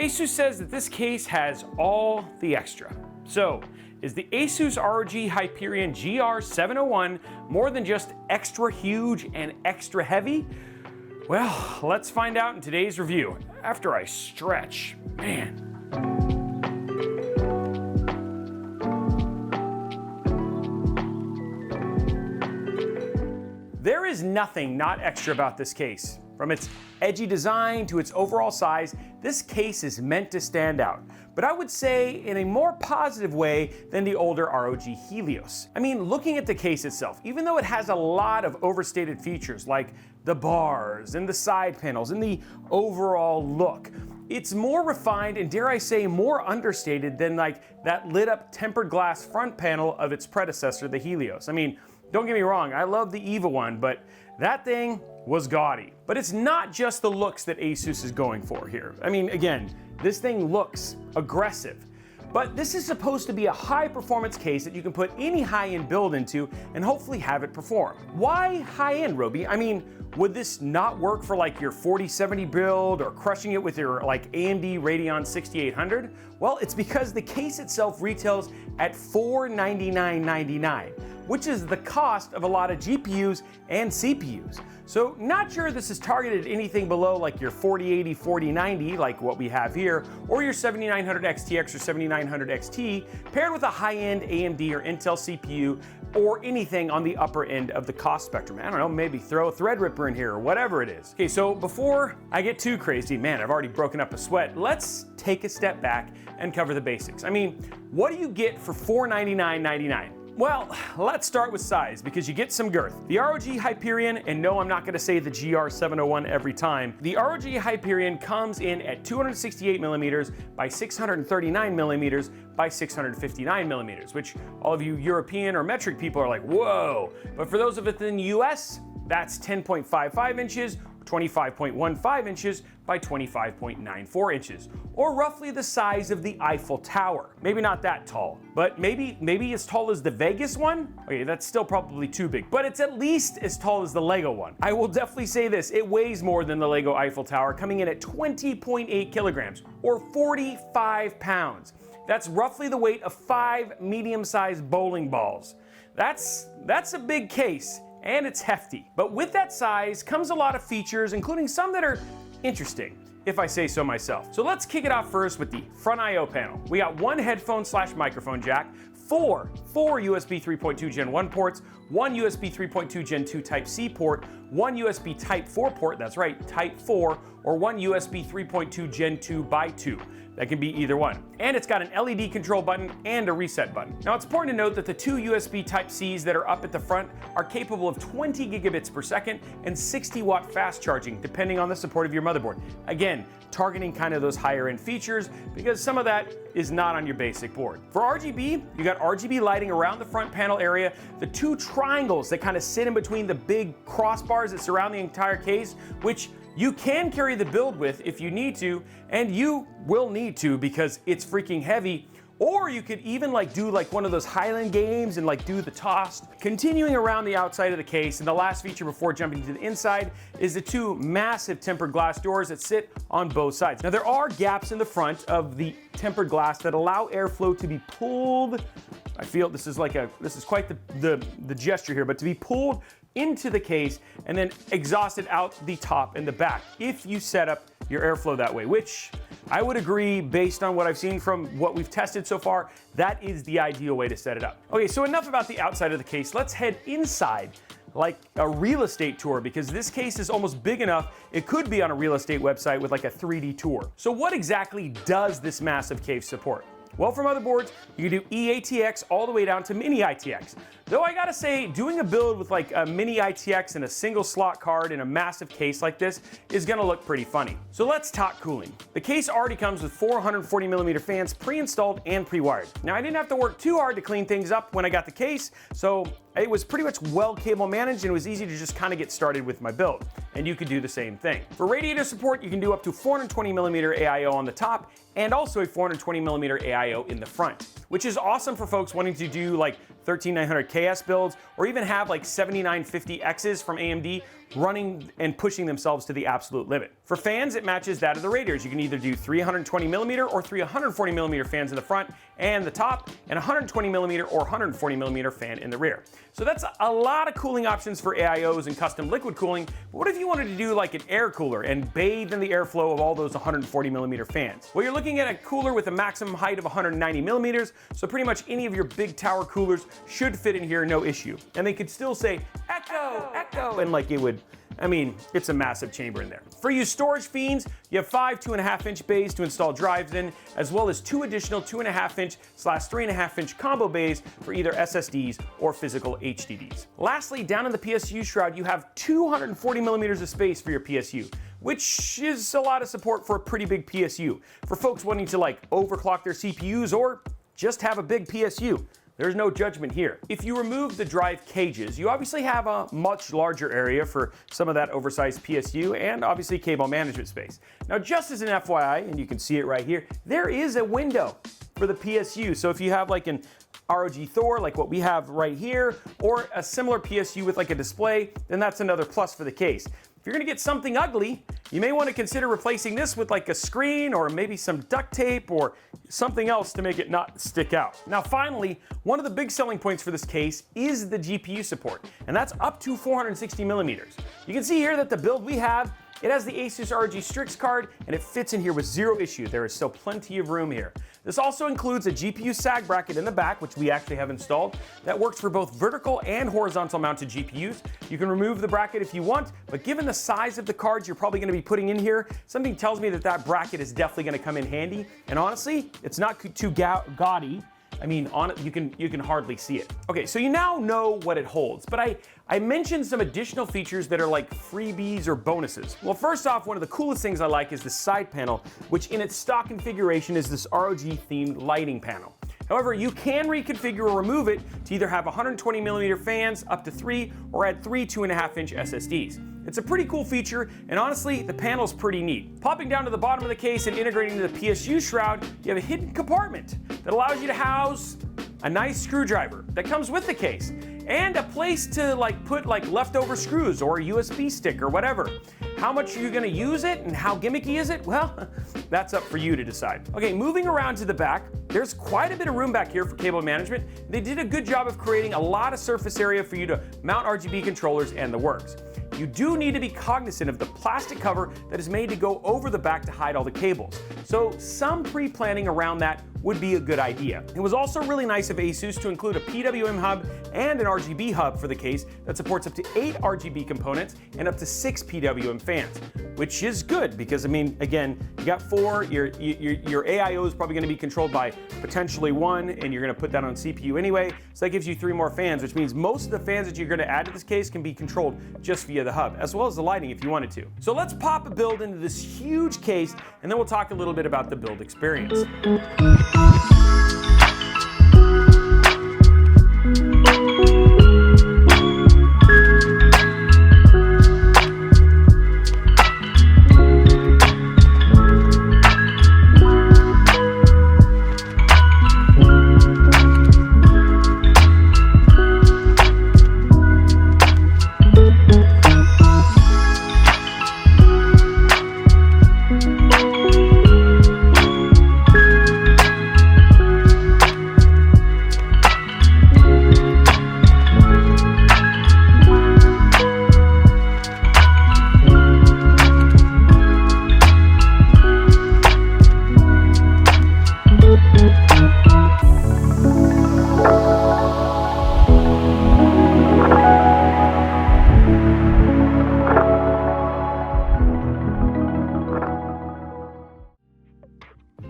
ASUS says that this case has all the extra. So, is the ASUS ROG Hyperion GR701 more than just extra huge and extra heavy? Well, let's find out in today's review after I stretch. Man. There is nothing not extra about this case. From its edgy design to its overall size, this case is meant to stand out. But I would say in a more positive way than the older ROG Helios. I mean, looking at the case itself, even though it has a lot of overstated features like the bars and the side panels and the overall look, it's more refined and, dare I say, more understated than like that lit up tempered glass front panel of its predecessor, the Helios. I mean, don't get me wrong, I love the EVA one, but that thing was gaudy. But it's not just the looks that ASUS is going for here. I mean, again, this thing looks aggressive. But this is supposed to be a high performance case that you can put any high-end build into and hopefully have it perform. Why high-end, Robey? I mean, would this not work for like your 4070 build or crushing it with your like AMD Radeon 6800? Well, it's because the case itself retails at $499.99, which is the cost of a lot of GPUs and CPUs. So not sure this is targeted at anything below like your 4080, 4090, like what we have here, or your 7900 XTX or 7900 XT, paired with a high-end AMD or Intel CPU, or anything on the upper end of the cost spectrum. I don't know, maybe throw a Threadripper in here or whatever it is. Okay, so before I get too crazy, man, I've already broken up a sweat, let's take a step back and cover the basics. I mean, what do you get for $499.99? Well, let's start with size because you get some girth. The ROG Hyperion, and no, I'm not gonna say the GR701 every time, the ROG Hyperion comes in at 268 millimeters by 639 millimeters by 659 millimeters, which all of you European or metric people are like, whoa. But for those of us in the US, that's 10.55 inches, 25.15 inches by 25.94 inches, or roughly the size of the Eiffel Tower. Maybe not that tall, but maybe as tall as the Vegas one? Okay, that's still probably too big, but it's at least as tall as the Lego one. I will definitely say this, it weighs more than the Lego Eiffel Tower, coming in at 20.8 kilograms, or 45 pounds. That's roughly the weight of 5 medium-sized bowling balls. That's a big case, and it's hefty. But with that size comes a lot of features, including some that are interesting, if I say so myself. So let's kick it off first with the front I/O panel. We got one headphone/microphone jack, four USB 3.2 Gen 1 ports, one USB 3.2 Gen 2 Type-C port, one USB Type 4 port, that's right, Type 4, or one USB 3.2 Gen 2 by 2. That can be either one. And it's got an LED control button and a reset button. Now it's important to note that the two USB Type-Cs that are up at the front are capable of 20 gigabits per second and 60 watt fast charging, depending on the support of your motherboard. Again, targeting kind of those higher end features because some of that is not on your basic board. For RGB, you got RGB lighting around the front panel area, the two triangles that kind of sit in between the big crossbars that surround the entire case, which you can carry the build with if you need to, and you will need to because it's freaking heavy. Or you could even do one of those Highland games and do the toss. Continuing around the outside of the case, and the last feature before jumping to the inside is the two massive tempered glass doors that sit on both sides. Now there are gaps in the front of the tempered glass that allow airflow to be pulled. I feel this is quite the gesture here, but to be pulled into the case and then exhausted out the top and the back if you set up your airflow that way, which I would agree, based on what I've seen from what we've tested so far, that is the ideal way to set it up. Okay, so enough about the outside of the case. Let's head inside like a real estate tour, because this case is almost big enough it could be on a real estate website with like a 3D tour. So what exactly does this massive case support? Well, for motherboards, you can do eATX all the way down to mini ITX. Though I gotta say, doing a build with like a mini ITX and a single slot card in a massive case like this is gonna look pretty funny. So let's talk cooling. The case already comes with 440mm fans pre-installed and pre-wired. Now I didn't have to work too hard to clean things up when I got the case, so it was pretty much well cable managed and it was easy to just kind of get started with my build. And you could do the same thing. For radiator support, you can do up to 420mm AIO on the top and also a 420mm AIO in the front, which is awesome for folks wanting to do like 13900KS builds, or even have like 7950Xs from AMD running and pushing themselves to the absolute limit. For fans, it matches that of the radiators. You can either do 320mm or 340mm fans in the front and the top, and 120mm or 140mm fan in the rear. So that's a lot of cooling options for AIOs and custom liquid cooling. But what if you wanted to do like an air cooler and bathe in the airflow of all those 140mm fans? Well, you're looking at a cooler with a maximum height of 190mm, so pretty much any of your big tower coolers should fit in here, no issue. And they could still say, echo, echo, and like it would, I mean, it's a massive chamber in there. For you storage fiends, you have 5 2.5-inch bays to install drives in, as well as 2 additional 2.5-inch / 3.5-inch combo bays for either SSDs or physical HDDs. Lastly, down in the PSU shroud, you have 240mm of space for your PSU, which is a lot of support for a pretty big PSU. For folks wanting to like overclock their CPUs or just have a big PSU. There's no judgment here. If you remove the drive cages, you obviously have a much larger area for some of that oversized PSU and obviously cable management space. Now, just as an FYI, and you can see it right here, there is a window for the PSU. So if you have like an ROG Thor, like what we have right here, or a similar PSU with like a display, then that's another plus for the case. If you're gonna get something ugly, you may want to consider replacing this with like a screen or maybe some duct tape or something else to make it not stick out. Now finally, one of the big selling points for this case is the GPU support, and that's up to 460mm. You can see here that the build we have, it has the Asus ROG Strix card, and it fits in here with zero issue. There is still plenty of room here. This also includes a GPU sag bracket in the back, which we actually have installed, that works for both vertical and horizontal mounted GPUs. You can remove the bracket if you want, but given the size of the cards you're probably going to be putting in here, something tells me that that bracket is definitely going to come in handy. And honestly, it's not too gaudy. I mean, you can hardly see it. Okay, so you now know what it holds, but I mentioned some additional features that are like freebies or bonuses. Well, first off, one of the coolest things I like is the side panel, which in its stock configuration is this ROG themed lighting panel. However, you can reconfigure or remove it to either have 120mm fans up to 3 or add 3 2.5-inch SSDs. It's a pretty cool feature, and honestly, the panel's pretty neat. Popping down to the bottom of the case and integrating into the PSU shroud, you have a hidden compartment that allows you to house a nice screwdriver that comes with the case, and a place to put leftover screws or a USB stick or whatever. How much are you gonna use it and how gimmicky is it? Well, that's up for you to decide. Okay, moving around to the back, there's quite a bit of room back here for cable management. They did a good job of creating a lot of surface area for you to mount RGB controllers and the works. You do need to be cognizant of the plastic cover that is made to go over the back to hide all the cables. So some pre-planning around that would be a good idea. It was also really nice of Asus to include a PWM hub and an RGB hub for the case that supports up to 8 RGB components and up to 6 PWM fans, which is good because, I mean, again, you got 4, your AIO is probably gonna be controlled by potentially 1, and you're gonna put that on CPU anyway, so that gives you 3 more fans, which means most of the fans that you're gonna add to this case can be controlled just via the hub, as well as the lighting if you wanted to. So let's pop a build into this huge case, and then we'll talk a little bit about the build experience.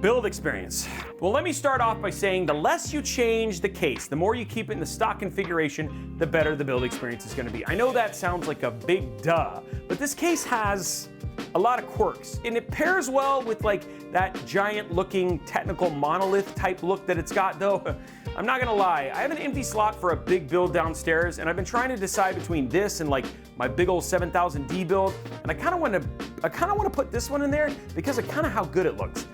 Build experience. Well, let me start off by saying the less you change the case, the more you keep it in the stock configuration, the better the build experience is going to be. I know that sounds like a big duh, but this case has a lot of quirks, and it pairs well with like that giant looking technical monolith type look that it's got, though. I'm not gonna lie, I have an empty slot for a big build downstairs, and I've been trying to decide between this and like my big old 7000D build, and I kind of want to put this one in there because of kind of how good it looks.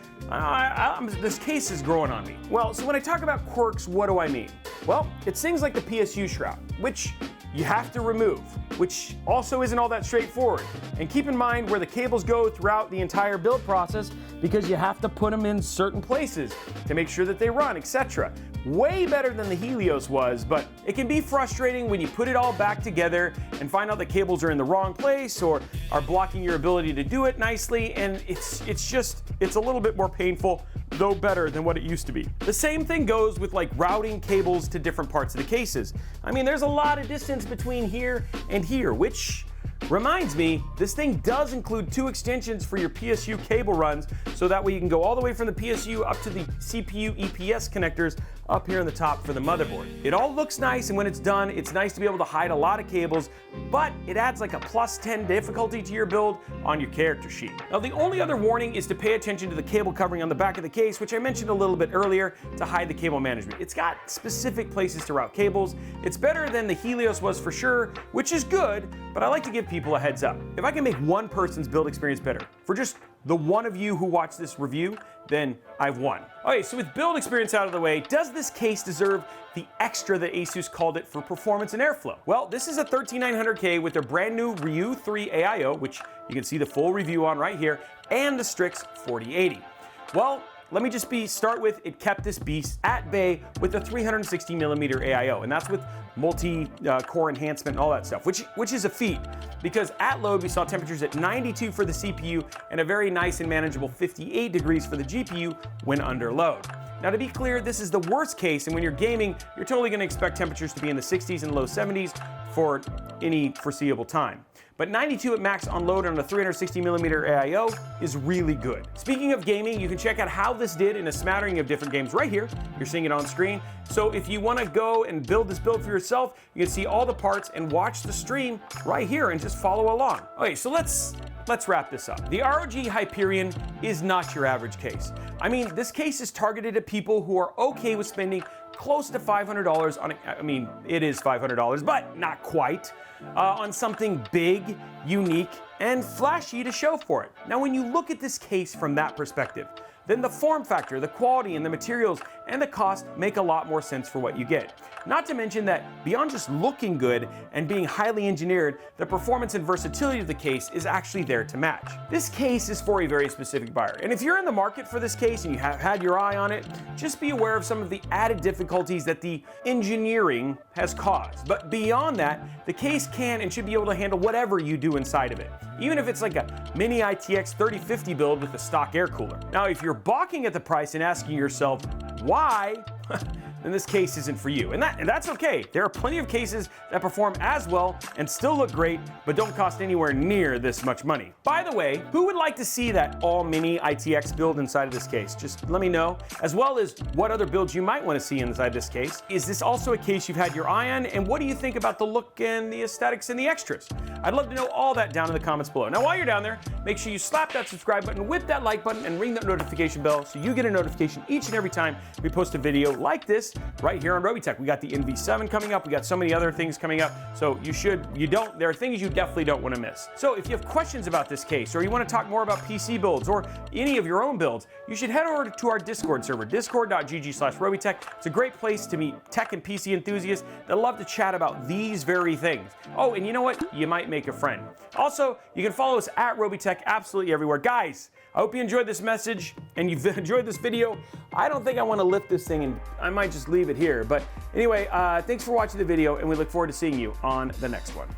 This case is growing on me. Well, so when I talk about quirks, what do I mean? Well, it's things like the PSU shroud, which you have to remove, which also isn't all that straightforward. And keep in mind where the cables go throughout the entire build process, because you have to put them in certain places to make sure that they run, etc. Way better than the Helios was, but it can be frustrating when you put it all back together and find out the cables are in the wrong place or are blocking your ability to do it nicely, and it's a little bit more painful, though better than what it used to be. The same thing goes with like routing cables to different parts of the cases. I mean, there's a lot of distance between here and here, which reminds me, this thing does include 2 extensions for your PSU cable runs, so that way you can go all the way from the PSU up to the CPU EPS connectors up here on the top for the motherboard. It all looks nice, and when it's done, it's nice to be able to hide a lot of cables, but it adds like a +10 difficulty to your build on your character sheet. Now, the only other warning is to pay attention to the cable covering on the back of the case, which I mentioned a little bit earlier, to hide the cable management. It's got specific places to route cables. It's better than the Helios was for sure, which is good, but I like to give people a heads up. If I can make one person's build experience better, for just the one of you who watched this review, then I've won. Okay, so with build experience out of the way, does this case deserve the extra that Asus called it for performance and airflow? Well, this is a 13900K with their brand new Ryu 3 AIO, which you can see the full review on right here, and the Strix 4080. Well, let me just start with, it kept this beast at bay with the 360mm AIO, and that's with multi-core enhancement and all that stuff, which is a feat, because at load we saw temperatures at 92 for the CPU and a very nice and manageable 58 degrees for the GPU when under load. Now, to be clear, this is the worst case, and when you're gaming, you're totally going to expect temperatures to be in the 60s and low 70s for any foreseeable time. But 92 at max on load on a 360mm AIO is really good. Speaking of gaming, you can check out how this did in a smattering of different games right here. You're seeing it on screen. So if you want to go and build this build for yourself, you can see all the parts and watch the stream right here and just follow along. Okay, so let's wrap this up. The ROG Hyperion is not your average case. I mean, this case is targeted at people who are okay with spending close to $500 on, I mean, it is $500, but not quite, on something big, unique, and flashy to show for it. Now, when you look at this case from that perspective, then the form factor, the quality, and the materials, and the cost make a lot more sense for what you get. Not to mention that beyond just looking good and being highly engineered, the performance and versatility of the case is actually there to match. This case is for a very specific buyer, and if you're in the market for this case and you have had your eye on it, just be aware of some of the added difficulties that the engineering has caused. But beyond that, the case can and should be able to handle whatever you do inside of it, even if it's like a mini ITX 3050 build with a stock air cooler. Now, if you're balking at the price and asking yourself, why? Then this case isn't for you. And that's okay. There are plenty of cases that perform as well and still look great, but don't cost anywhere near this much money. By the way, who would like to see that all mini ITX build inside of this case? Just let me know, as well as what other builds you might want to see inside this case. Is this also a case you've had your eye on? And what do you think about the look and the aesthetics and the extras? I'd love to know all that down in the comments below. Now, while you're down there, make sure you slap that subscribe button with that like button and ring that notification bell so you get a notification each and every time we post a video like this right here on Robeytech. We got the NV7 coming up. We got so many other things coming up. So there are things you definitely don't want to miss. So if you have questions about this case, or you want to talk more about PC builds or any of your own builds, you should head over to our Discord server, discord.gg/Robeytech. It's a great place to meet tech and PC enthusiasts that love to chat about these very things. Oh, and you know what? You might make a friend. Also, you can follow us at Robeytech absolutely everywhere. Guys, I hope you enjoyed this message and you've enjoyed this video. I don't think I want to lift this thing, and I might just leave it here. But anyway, thanks for watching the video, and we look forward to seeing you on the next one.